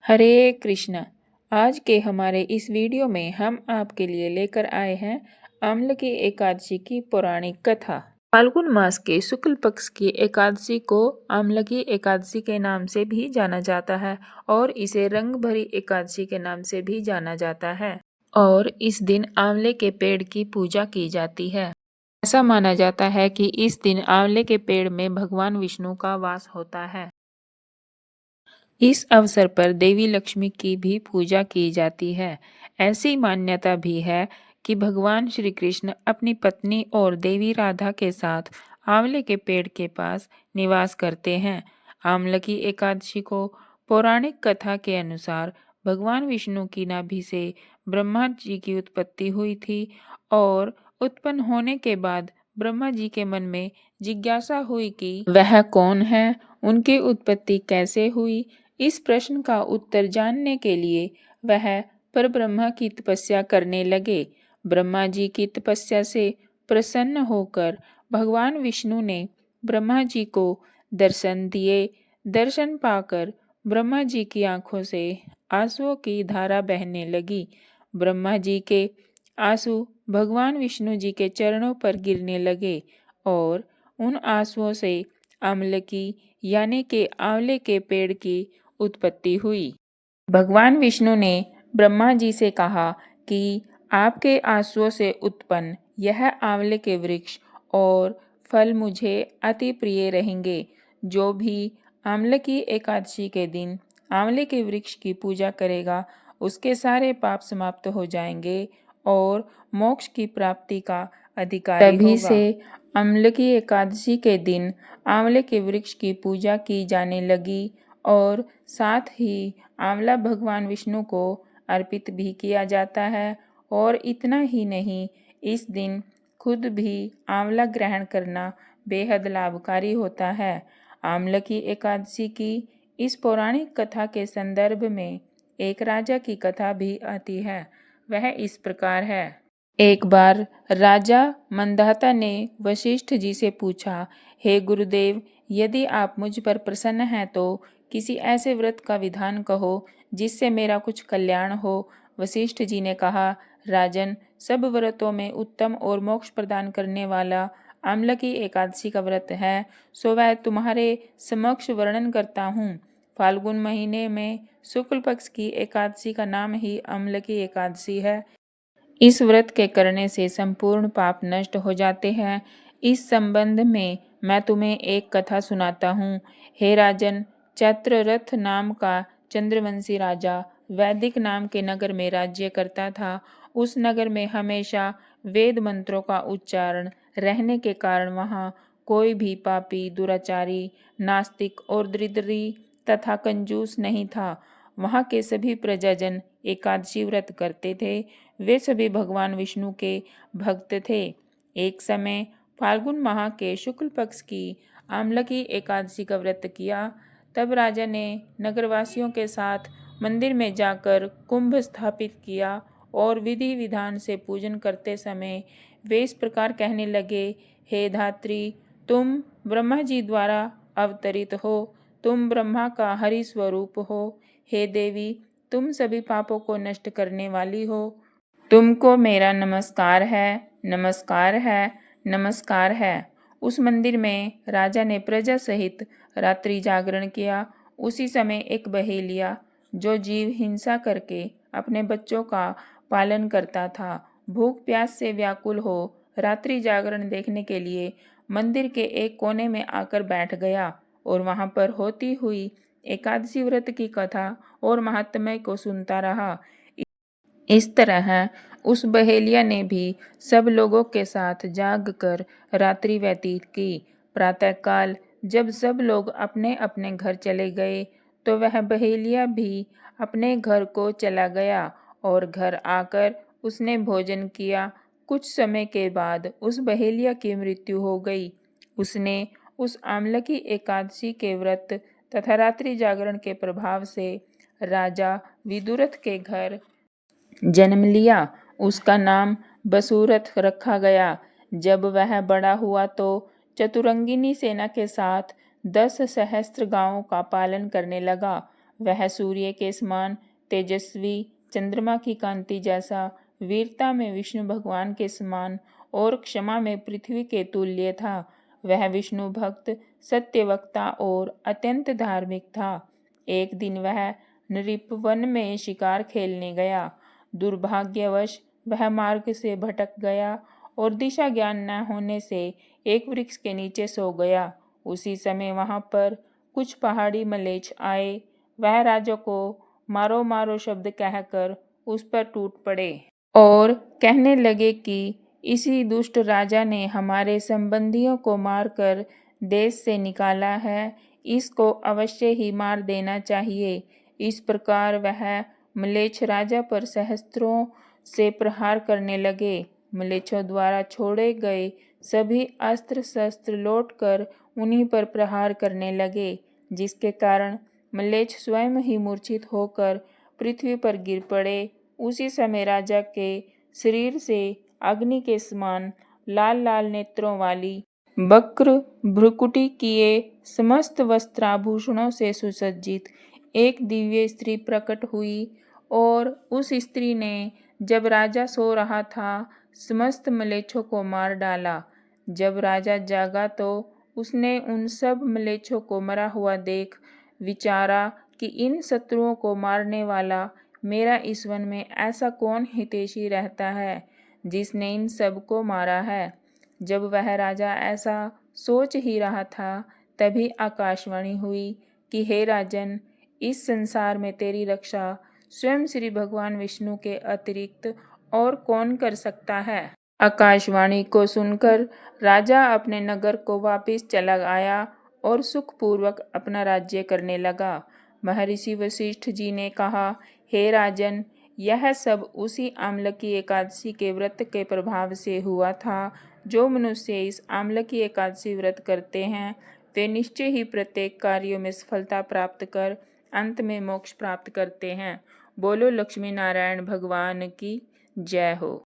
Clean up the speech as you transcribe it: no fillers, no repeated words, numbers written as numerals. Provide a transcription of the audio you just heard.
हरे कृष्ण। आज के हमारे इस वीडियो में हम आपके लिए लेकर आए हैं आम्ल की एकादशी की पौराणिक कथा। फाल्गुन मास के शुक्ल पक्ष की एकादशी को आम्ल की एकादशी के नाम से भी जाना जाता है और इसे रंग भरी एकादशी के नाम से भी जाना जाता है। और इस दिन आंवले के पेड़ की पूजा की जाती है। ऐसा माना जाता है कि इस दिन आंवले के पेड़ में भगवान विष्णु का वास होता है। इस अवसर पर देवी लक्ष्मी की भी पूजा की जाती है। ऐसी मान्यता भी है कि भगवान श्री कृष्ण अपनी पत्नी और देवी राधा के साथ आंवले के पेड़ के पास निवास करते हैं। आंवले की एकादशी को पौराणिक कथा के अनुसार भगवान विष्णु की नाभि से ब्रह्मा जी की उत्पत्ति हुई थी और उत्पन्न होने के बाद ब्रह्मा जी के मन में जिज्ञासा हुई कि वह कौन है, उनकी उत्पत्ति कैसे हुई। इस प्रश्न का उत्तर जानने के लिए वह परब्रह्मा की तपस्या करने लगे। ब्रह्मा जी की तपस्या से प्रसन्न होकर भगवान विष्णु ने ब्रह्मा जी को दर्शन दिए। दर्शन पाकर ब्रह्मा जी की आंखों से आंसुओं की धारा बहने लगी। ब्रह्मा जी के आंसू भगवान विष्णु जी के चरणों पर गिरने लगे और उन आंसुओं से आम्ल की यानी कि आंवले के पेड़ की उत्पत्ति हुई। भगवान विष्णु ने ब्रह्मा जी से कहा कि आपके आंसुओं से उत्पन्न यह आंवले के वृक्ष और फल मुझे अति प्रिय रहेंगे। जो भी आंवले की एकादशी के दिन आंवले के वृक्ष की पूजा करेगा उसके सारे पाप समाप्त हो जाएंगे और मोक्ष की प्राप्ति का अधिकारी तभी होगा। से आंवले की एकादशी के दिन आंवले के वृक्ष की पूजा की जाने लगी और साथ ही आंवला भगवान विष्णु को अर्पित भी किया जाता है। और इतना ही नहीं, इस दिन खुद भी आंवला ग्रहण करना बेहद लाभकारी होता है। आंवला की एकादशी की इस पौराणिक कथा के संदर्भ में एक राजा की कथा भी आती है। वह इस प्रकार है। एक बार राजा मंदाता ने वशिष्ठ जी से पूछा, हे गुरुदेव, यदि आप मुझ पर प्रसन्न हैं तो किसी ऐसे व्रत का विधान कहो जिससे मेरा कुछ कल्याण हो। वशिष्ठ जी ने कहा, राजन, सब व्रतों में उत्तम और मोक्ष प्रदान करने वाला आम्ल की एकादशी का व्रत है, सो वह तुम्हारे समक्ष वर्णन करता हूँ। फाल्गुन महीने में शुक्ल पक्ष की एकादशी का नाम ही आम्ल की एकादशी है। इस व्रत के करने से संपूर्ण पाप नष्ट हो जाते हैं। इस संबंध में मैं तुम्हें एक कथा सुनाता हूँ। हे राजन, चैत्ररथ नाम का चंद्रवंशी राजा वैदिक नाम के नगर में राज्य करता था। उस नगर में हमेशा वेद मंत्रों का उच्चारण रहने के कारण वहाँ कोई भी पापी, दुराचारी, नास्तिक और दरिद्री तथा कंजूस नहीं था। वहाँ के सभी प्रजाजन एकादशी व्रत करते थे। वे सभी भगवान विष्णु के भक्त थे। एक समय फाल्गुन माह के शुक्ल पक्ष की आम्ल की एकादशी का व्रत किया। तब राजा ने नगरवासियों के साथ मंदिर में जाकर कुंभ स्थापित किया और विधि विधान से पूजन करते समय वे इस प्रकार कहने लगे, हे धात्री, तुम ब्रह्मा जी द्वारा अवतरित हो, तुम ब्रह्मा का हरि स्वरूप हो। हे देवी, तुम सभी पापों को नष्ट करने वाली हो। तुमको मेरा नमस्कार है, नमस्कार है, नमस्कार है। उस मंदिर में राजा ने प्रजा सहित रात्रि जागरण किया। उसी समय एक बहेलिया जो जीव हिंसा करके अपने बच्चों का पालन करता था, भूख प्यास से व्याकुल हो रात्रि जागरण देखने के लिए मंदिर के एक कोने में आकर बैठ गया और वहां पर होती हुई एकादशी व्रत की कथा और महात्म्य को सुनता रहा। इस तरह उस बहेलिया ने भी सब लोगों के साथ जागकर रात्रि व्यतीत की। प्रातःकाल जब सब लोग अपने अपने घर चले गए तो वह बहेलिया भी अपने घर को चला गया और घर आकर उसने भोजन किया। कुछ समय के बाद उस बहेलिया की मृत्यु हो गई। उसने उस आम्ल की एकादशी के व्रत तथा रात्रि जागरण के प्रभाव से राजा विदुरथ के घर जन्म लिया। उसका नाम बसूरथ रखा गया। जब वह बड़ा हुआ तो चतुरंगिनी सेना के साथ 10 सहस्त्र गांवों का पालन करने लगा। वह सूर्य के समान तेजस्वी, चंद्रमा की कांति जैसा, वीरता में विष्णु भगवान के समान और क्षमा में पृथ्वी के तुल्य था। वह विष्णु भक्त, सत्यवक्ता और अत्यंत धार्मिक था। एक दिन वह नृपवन में शिकार खेलने गया। दुर्भाग्यवश वह मार्ग से भटक गया और दिशा ज्ञान न होने से एक वृक्ष के नीचे सो गया। उसी समय वहां पर कुछ पहाड़ी मलेच्छ आए। वह राजा को मारो मारो शब्द कहकर उस पर टूट पड़े और कहने लगे कि इसी दुष्ट राजा ने हमारे संबंधियों को मारकर देश से निकाला है, इसको अवश्य ही मार देना चाहिए। इस प्रकार वह मलेच्छ राजा पर सहस्त्रों से प्रहार करने लगे। मलेच्छों द्वारा छोड़े गए सभी अस्त्र शस्त्र लौटकर उन्हीं पर प्रहार करने लगे, जिसके कारण मलेच्छ स्वयं ही मूर्छित होकर पृथ्वी पर गिर पड़े। उसी समय राजा के शरीर से अग्नि के समान लाल लाल नेत्रों वाली, वक्र भ्रुकुटी किए, समस्त वस्त्राभूषणों से सुसज्जित एक दिव्य स्त्री प्रकट हुई और उस स्त्री ने जब राजा सो रहा था समस्त मलेच्छों को मार डाला। जब राजा जागा तो उसने उन सब मलेच्छों को मरा हुआ देख विचारा कि इन शत्रुओं को मारने वाला मेरा इस वन में ऐसा कौन हितैषी रहता है जिसने इन सब को मारा है। जब वह राजा ऐसा सोच ही रहा था तभी आकाशवाणी हुई कि हे राजन, इस संसार में तेरी रक्षा स्वयं श्री भगवान विष्णु के अतिरिक्त और कौन कर सकता है। आकाशवाणी को सुनकर राजा अपने नगर को वापस चला आया और सुखपूर्वक अपना राज्य करने लगा। महर्षि वशिष्ठ जी ने कहा, हे राजन, यह सब उसी आमलकी एकादशी के व्रत के प्रभाव से हुआ था। जो मनुष्य इस आमलकी एकादशी व्रत करते हैं वे निश्चय ही प्रत्येक कार्यों में सफलता प्राप्त कर अंत में मोक्ष प्राप्त करते हैं। बोलो लक्ष्मी नारायण भगवान की जय हो।